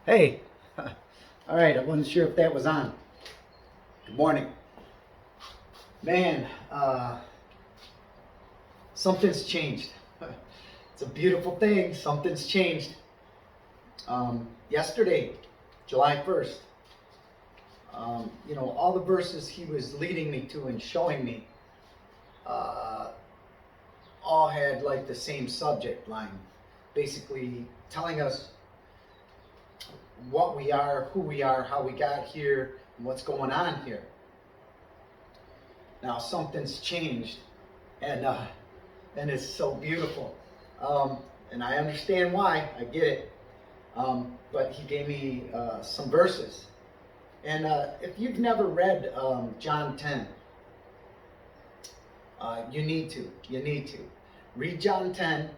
Hey, all right, I wasn't sure if that was on. Good morning. Man, something's changed. It's a beautiful thing. Something's changed. Yesterday, July 1st, all the verses he was leading me to and showing me uh, all had like the same subject line, basically telling us what we are, who we are, how we got here, and what's going on here. Now something's changed, and it's so beautiful, and I understand why. I get it. But he gave me some verses, and if you've never read John 10, you need to. You need to read John 10,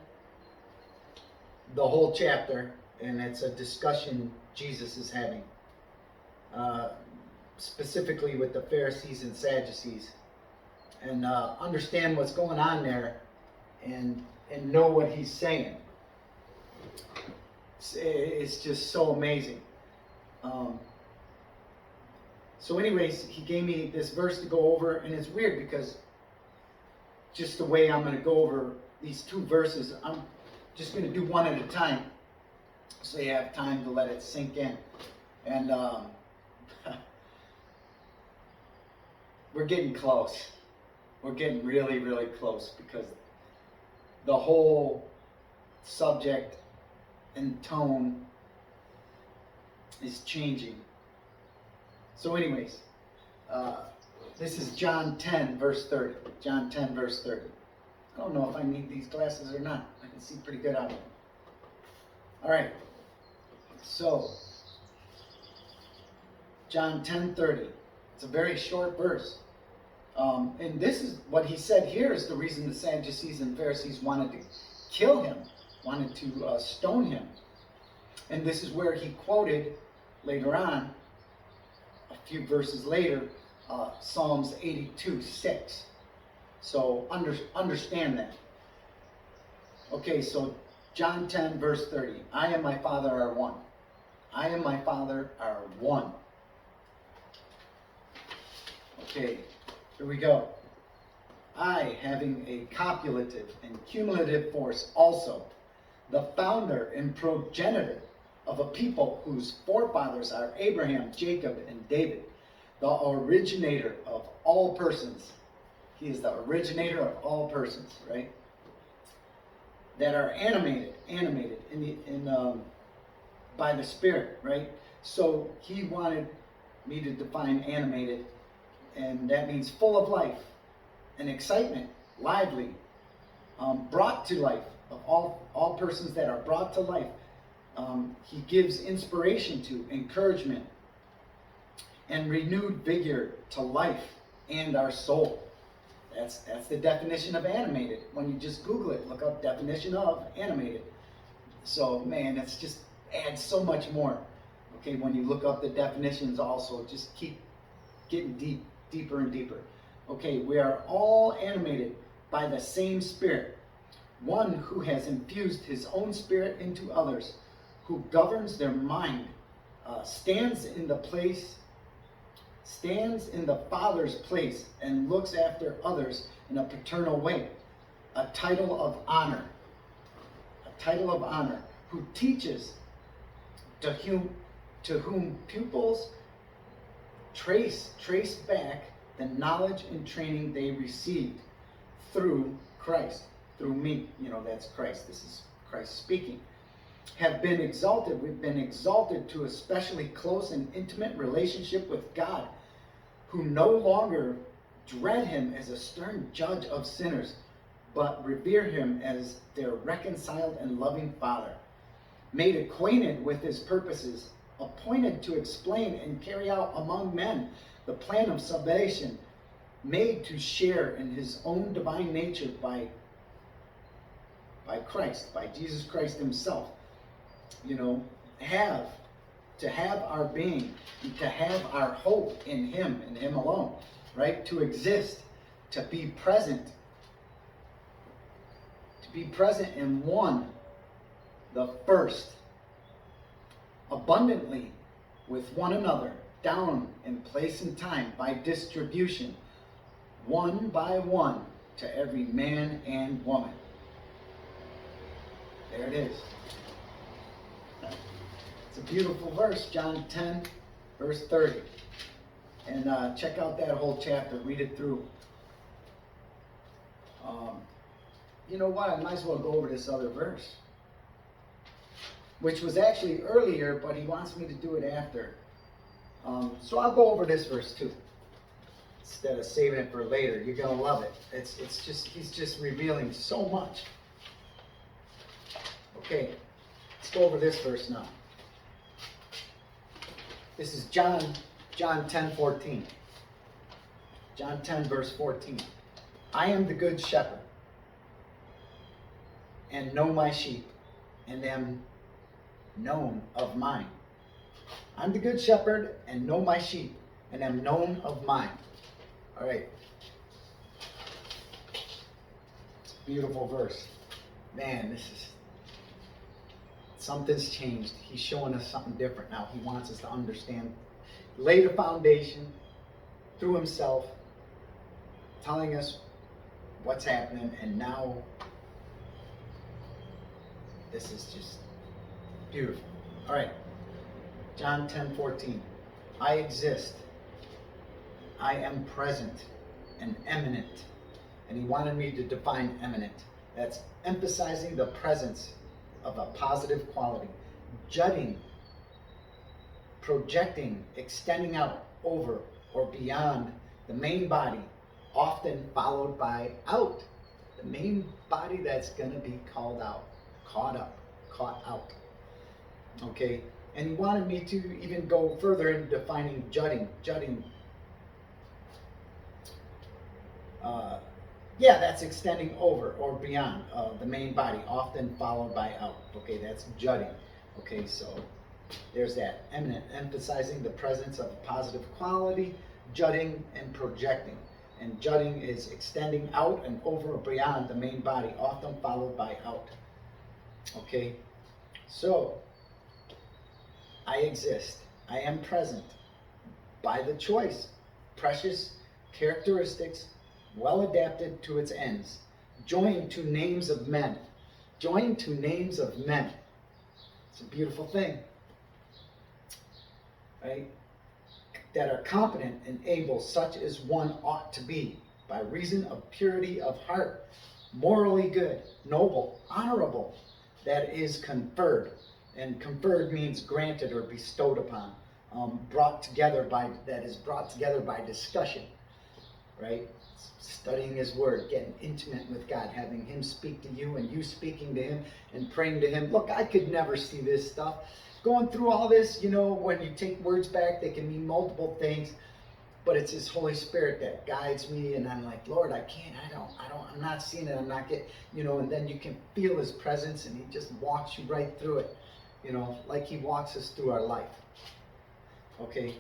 the whole chapter, and it's a discussion Jesus is having, specifically with the Pharisees and Sadducees, and understand what's going on there, and know what he's saying. It's just so amazing. So anyways, he gave me this verse to go over, and it's weird because just the way I'm going to go over these two verses, I'm just going to do one at a time so you have time to let it sink in. And we're getting close. We're getting really, really close, because the whole subject and tone is changing. So anyways, this is John 10 verse 30. John 10 verse 30. I don't know if I need these glasses or not. I can see pretty good out of them. All right. So John 10:30. It's a very short verse. And this is what he said here is the reason the Sadducees and Pharisees wanted to kill him, wanted to stone him. And this is where he quoted later on, a few verses later, Psalms 82:6. So understand that. Okay, so John 10 verse 30. I and my Father are one. I and my Father are one. Okay, here we go. I, having a copulative and cumulative force also, the founder and progenitor of a people whose forefathers are Abraham, Jacob, and David, the originator of all persons. He is the originator of all persons, right? That are animated by the Spirit, right? So he wanted me to define animated, and that means full of life and excitement, lively, brought to life, of all persons that are brought to life. He gives inspiration to, encouragement, and renewed vigor to life and our soul. That's the definition of animated. When you just Google it, look up definition of animated. So man, it's just adds so much more. Okay, when you look up the definitions, also just keep getting deeper and deeper. Okay, we are all animated by the same Spirit, one who has infused his own Spirit into others, who governs their mind, stands in the Father's place, and looks after others in a paternal way. A title of honor, who teaches, to whom pupils trace back the knowledge and training they received through Christ, through me. That's Christ. This is Christ speaking. Have been exalted. We've been exalted to a especially close and intimate relationship with God, who no longer dread him as a stern judge of sinners, but revere him as their reconciled and loving Father, made acquainted with his purposes, appointed to explain and carry out among men the plan of salvation, made to share in his own divine nature by Christ, by Jesus Christ himself. To have our being, to have our hope in him and him alone, right? To exist, to be present in one, the first abundantly with one another, down in place and time by distribution, one by one, to every man and woman. There it is. It's a beautiful verse, John 10, verse 30. And check out that whole chapter, read it through. You know what? I might as well go over this other verse, which was actually earlier, but he wants me to do it after. So I'll go over this verse too, instead of saving it for later. You're gonna love it. It's just, he's just revealing so much. Okay, let's go over this verse now. This is John 10:14. John 10, verse 14. I am the good shepherd, and know my sheep, and am known of mine. I'm the good shepherd, and know my sheep, and am known of mine. All right. It's a beautiful verse. Man, something's changed. He's showing us something different now. He wants us to understand. Lay the foundation through himself, telling us what's happening, and now this is just beautiful. All right, John 10:14. I exist. I am present and eminent. And he wanted me to define eminent. That's emphasizing the presence of a positive quality, jutting, projecting, extending out over or beyond the main body, often followed by out. The main body that's going to be called out, caught up, caught out. Okay, and he wanted me to even go further in defining jutting. That's extending over or beyond the main body, often followed by out. Okay, that's jutting. Okay, so there's that. Eminent, emphasizing the presence of a positive quality, jutting and projecting. And jutting is extending out and over or beyond the main body, often followed by out. Okay, so I exist. I am present by the choice. Precious characteristics, well adapted to its ends. Joined to names of men. Joined to names of men. It's a beautiful thing. Right? That are competent and able, such as one ought to be, by reason of purity of heart, morally good, noble, honorable, that is conferred. And conferred means granted or bestowed upon, brought together by discussion, right? Studying his word, getting intimate with God, having him speak to you and you speaking to him and praying to him. Look, I could never see this stuff. Going through all this, when you take words back, they can mean multiple things, but it's his Holy Spirit that guides me, and I'm like, Lord, I'm not seeing it, I'm not getting, and then you can feel his presence, and he just walks you right through it, like he walks us through our life. Okay,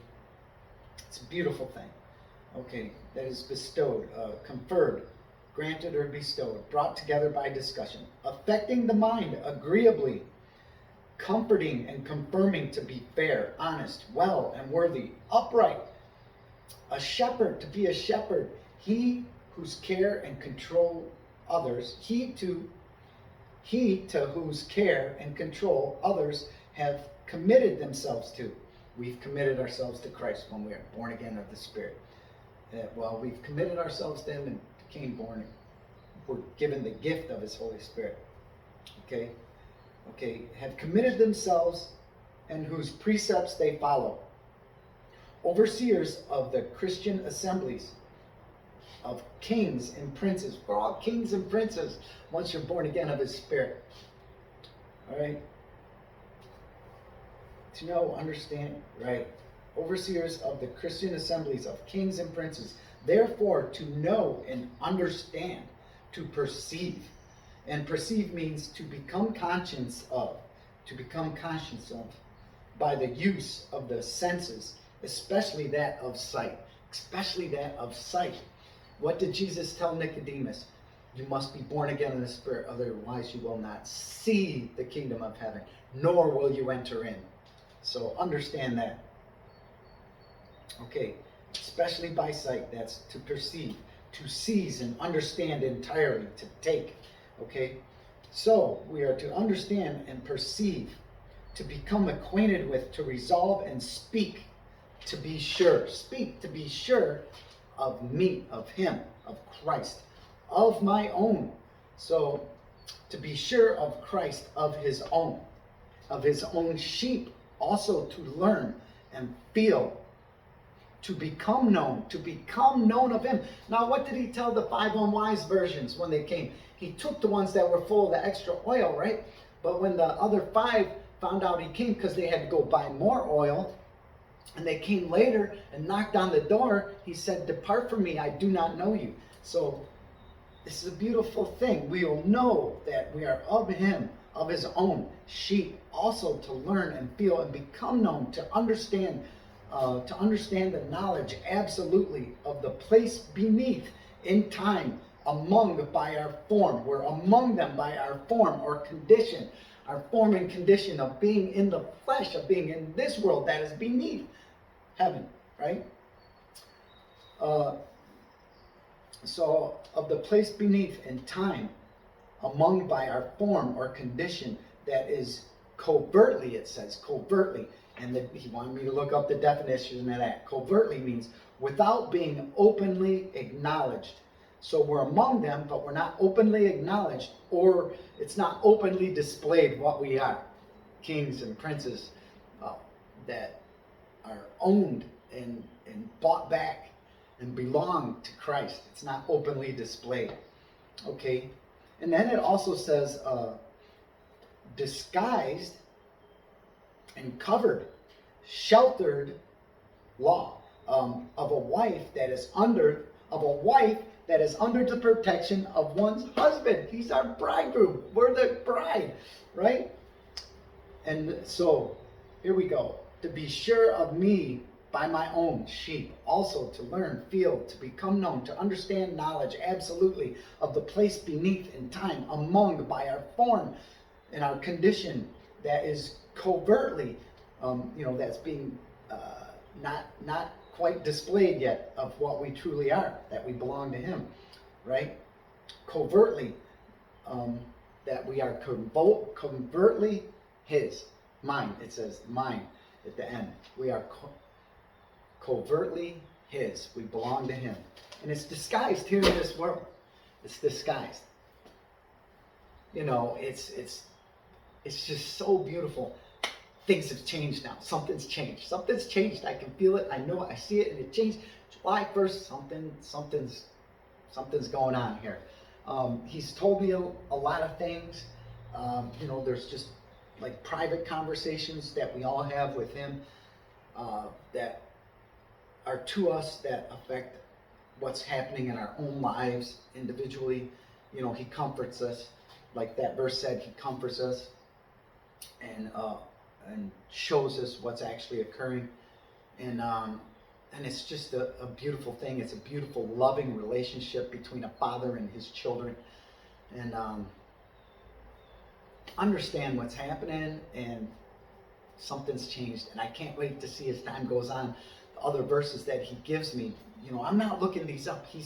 it's a beautiful thing. Okay, that is bestowed, conferred, granted or bestowed, brought together by discussion, affecting the mind agreeably, comforting and confirming to be fair, honest, well and worthy, upright, a shepherd, to be a shepherd, he whose care and control others, he to whose care and control others have committed themselves to. We've committed ourselves to Christ when we are born again of the Spirit. We've committed ourselves to him and became born. We're given the gift of his Holy Spirit. Okay, have committed themselves and whose precepts they follow. Overseers of the Christian assemblies, of kings and princes. We're all kings and princes once you're born again of his Spirit. All right? To know, understand, right? Overseers of the Christian assemblies of kings and princes. Therefore, to know and understand, to perceive. And perceive means to become conscious of. To become conscious of by the use of the senses, especially that of sight. Especially that of sight. What did Jesus tell Nicodemus? You must be born again in the Spirit, otherwise you will not see the kingdom of heaven, nor will you enter in. So understand that. Okay, especially by sight, that's to perceive, to seize and understand entirely, to take. Okay, so we are to understand and perceive, to become acquainted with, to resolve and speak, to be sure. Speak, to be sure of me, of him, of Christ, of my own. So to be sure of Christ, of his own sheep, also to learn and feel, to become known of him. Now, what did he tell the 5 unwise virgins when they came? He took the ones that were full of the extra oil, right? But when the other 5 found out he came, because they had to go buy more oil, and they came later and knocked on the door, he said, "Depart from me, I do not know you." So this is a beautiful thing. We will know that we are of him, of his own sheep, also to learn and feel and become known, to understand the knowledge absolutely of the place beneath in time, among by our form. We're among them by our form or condition, our form and condition of being in the flesh, of being in this world that is beneath heaven, right? So of the place beneath in time, among by our form or condition that is covertly, it says, covertly. And he wanted me to look up the definition of that. Covertly means without being openly acknowledged. So we're among them, but we're not openly acknowledged, or it's not openly displayed what we are. Kings and princes that are owned and bought back and belong to Christ. It's not openly displayed. Okay? And then it also says disguised and covered, sheltered law of a wife that is under the protection of one's husband. He's our bridegroom. We're the bride, right? And so here we go. To be sure of me by my own sheep, also to learn, feel, to become known, to understand knowledge absolutely of the place beneath in time, among by our form and our condition that is covertly, that's being not quite displayed yet of what we truly are, that we belong to him, right? Covertly, that we are covertly his, mine, it says mine at the end. We are covertly his. We belong to him. And it's disguised here in this world. It's disguised. It's just so beautiful. Things have changed now. Something's changed. Something's changed. I can feel it. I know it. I see it, and it changed. July 1st, something's going on here. He's told me a lot of things. There's just like private conversations that we all have with him that are to us, that affect what's happening in our own lives individually. He comforts us, like that verse said. He comforts us and shows us what's actually occurring, and it's just a beautiful thing. It's a beautiful, loving relationship between a father and his children, and understand what's happening, and something's changed, and I can't wait to see as time goes on the other verses that he gives me. I'm not looking these up. He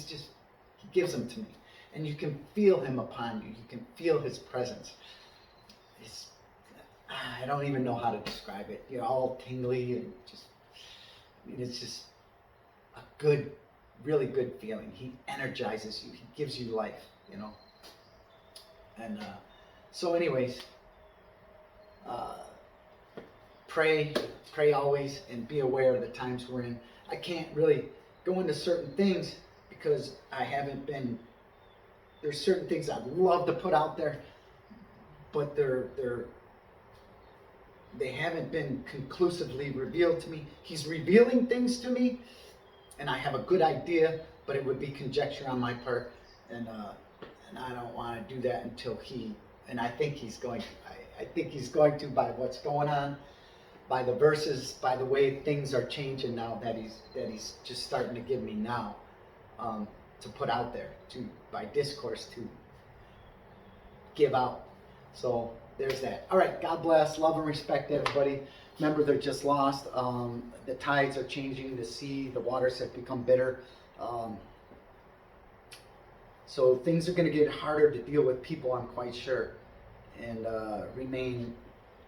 gives them to me, and you can feel him upon you. You can feel his presence. I don't even know how to describe it. You're all tingly and it's just a good, really good feeling. He energizes you. He gives you life, And so anyways, pray always, and be aware of the times we're in. I can't really go into certain things because there's certain things I'd love to put out there, but they haven't been conclusively revealed to me. He's revealing things to me, and I have a good idea, but it would be conjecture on my part, and I don't want to do that until and I think he's going to. I think he's going to, by what's going on, by the verses, by the way things are changing now that he's just starting to give me now, to put out there, by discourse, to give out. So there's that. All right, God bless, love and respect everybody. Remember, they're just lost. The tides are changing, the sea, the waters have become bitter. So things are going to get harder to deal with people, I'm quite sure. And remain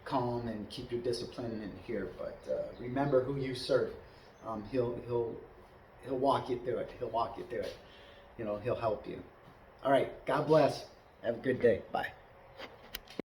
calm and keep your discipline in here. But remember who you serve. He'll walk you through it. He'll walk you through it. You know, he'll help you. All right, God bless. Have a good day. Bye.